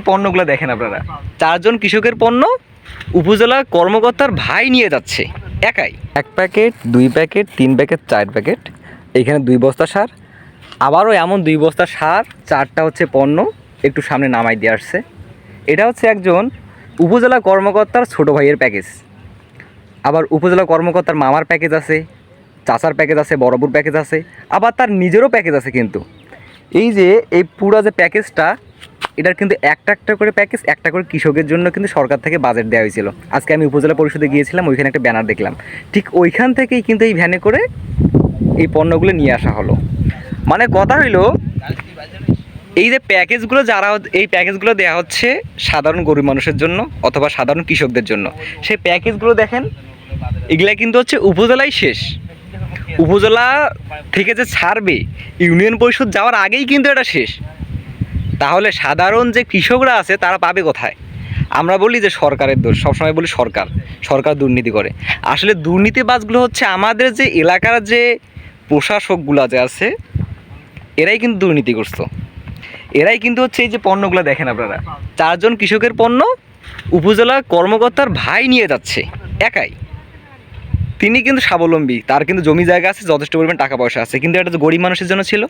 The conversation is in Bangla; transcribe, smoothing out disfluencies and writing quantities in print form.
পণ্যগুলো দেখেন আপনারা, 4 জন কৃষকের পণ্য উপজেলা কর্মকর্তার ভাই নিয়ে যাচ্ছে একাই। 1 প্যাকেট, 2 প্যাকেট, 3 প্যাকেট, 4 প্যাকেট, এখানে 2 বস্তা সার, আবারও এমন 2 বস্তা সার, 4টা হচ্ছে পণ্য একটু সামনে নামাই দিয়ে আসছে। এটা হচ্ছে একজন উপজেলা কর্মকর্তার ছোট ভাইয়ের প্যাকেজ। আবার উপজেলা কর্মকর্তার মামার প্যাকেজ আছে, চাচার প্যাকেজ আছে, বড়বুর প্যাকেজ আছে, আবার তার নিজেরও প্যাকেজ আছে। কিন্তু এই যে এই পুরো যে প্যাকেজটা, এটার কিন্তু একটা একটা করে প্যাকেজ, একটা করে কৃষকের জন্য কিন্তু সরকার থেকে বাজেট দেওয়া হয়েছিল। আজকে আমি উপজেলা পরিষদে গিয়েছিলাম, ওইখানে একটা ব্যানার দেখলাম, ঠিক ওইখান থেকেই কিন্তু এই ভ্যানে করে এই পণ্যগুলো নিয়ে আসা হলো। মানে কথা হইলো, এই যে প্যাকেজগুলো এই প্যাকেজগুলো দেওয়া হচ্ছে সাধারণ গরিব মানুষের জন্য অথবা সাধারণ কৃষকদের জন্য। সেই প্যাকেজগুলো দেখেন, এগুলা কিন্তু হচ্ছে উপজেলায় শেষ। উপজেলা থেকে যে ছাড়বে ইউনিয়ন পরিষদ যাওয়ার আগেই কিন্তু এটা শেষ। তাহলে সাধারণ যে কৃষকরা আছে তারা পাবে কোথায়? আমরা বলি যে সরকারের দোষ, সবসময় বলি সরকার দুর্নীতি করে। আসলে দুর্নীতিবাজগুলো হচ্ছে আমাদের যে এলাকার যে প্রশাসকগুলো যে আছে, এরাই কিন্তু দুর্নীতিগ্রস্ত। এরাই কিন্তু হচ্ছে এই যে পণ্যগুলো দেখেন আপনারা, 4 জন কৃষকের পণ্য উপজেলা কর্মকর্তার ভাই নিয়ে যাচ্ছে একাই। তিনি কিন্তু স্বাবলম্বী, তার কিন্তু জমি জায়গা আছে, যথেষ্ট পরিমাণ টাকা পয়সা আছে, কিন্তু এটা তো গরিব মানুষের জন্য ছিল।